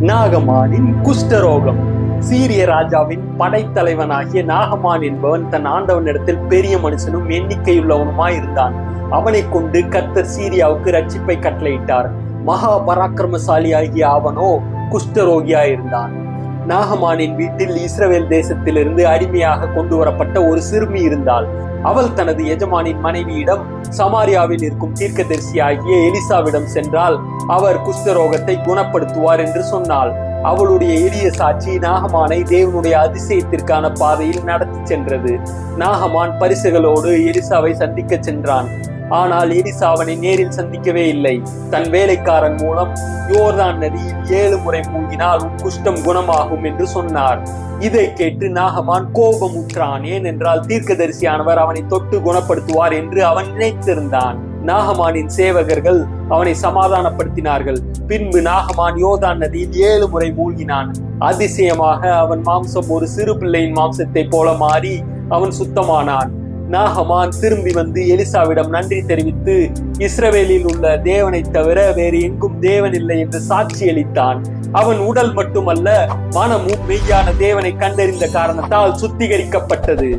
நாகமானின் குஷ்டரோகம். சீரிய ராஜாவின் படைத்தலைவனாகிய நாகமான் என்பவன் தன் ஆண்டவனிடத்தில் பெரிய மனுஷனும் எண்ணிக்கையுள்ளவனுமாய் இருந்தான். அவனை கொண்டு கர்த்தர் சீரியாவுக்கு ரட்சிப்பை கட்டளையிட்டார். மகா பராக்கிரமசாலியாகிய அவனோ குஷ்டரோகியாயிருந்தான். நாகமானின் வீட்டில் இஸ்ரவேல் தேசத்திலிருந்து அடிமையாக கொண்டு வரப்பட்ட ஒரு சிறுமி இருந்தாள். அவள் தனது எஜமானின் மனைவியிடம், சமாரியாவில் இருக்கும் தீர்க்கதரிசியாகிய எலிசாவிடம் சென்றால் அவர் குஷ்டரோகத்தை குணப்படுத்துவார் என்று சொன்னாள். அவளுடைய எளிய சாட்சி நாகமானை தேவனுடைய அதிசயத்திற்கான பாதையில் நடத்தி சென்றது. நாகமான் பரிசுகளோடு எலிசாவை சந்திக்க சென்றான். ஆனால் எலிசா அவனை நேரில் சந்திக்கவே இல்லை. தன் வேலைக்காரன் மூலம் யோர்தான் நதியில் 7 முறை மூழ்கினால் உன் குஷ்டம் குணமாகும் என்று சொன்னார். இதை கேட்டு நாகமான் கோபமுற்றான். ஏனென்றால் தீர்க்கதரிசியானவர் அவனை தொட்டு குணப்படுத்துவார் என்று அவன் நினைத்திருந்தான். நாகமானின் சேவகர்கள் அவனை சமாதானப்படுத்தினார்கள். பின்பு நாகமான் யோர்தான் நதியில் 7 முறை மூழ்கினான். அதிசயமாக அவன் மாம்சம் ஒரு சிறு பிள்ளையின் மாம்சத்தை போல மாறி அவன் சுத்தமானான். நாகமான் திரும்பி வந்து எலிசாவிடம் நன்றி தெரிவித்து, இஸ்ரவேலில் உள்ள தேவனை தவிர வேறு எங்கும் தேவன் இல்லை என்று சாட்சியளித்தான். அவன் உடல் மட்டுமல்ல, மனமும் மெய்யான தேவனை கண்டறிந்த காரணத்தால் சுத்திகரிக்கப்பட்டது.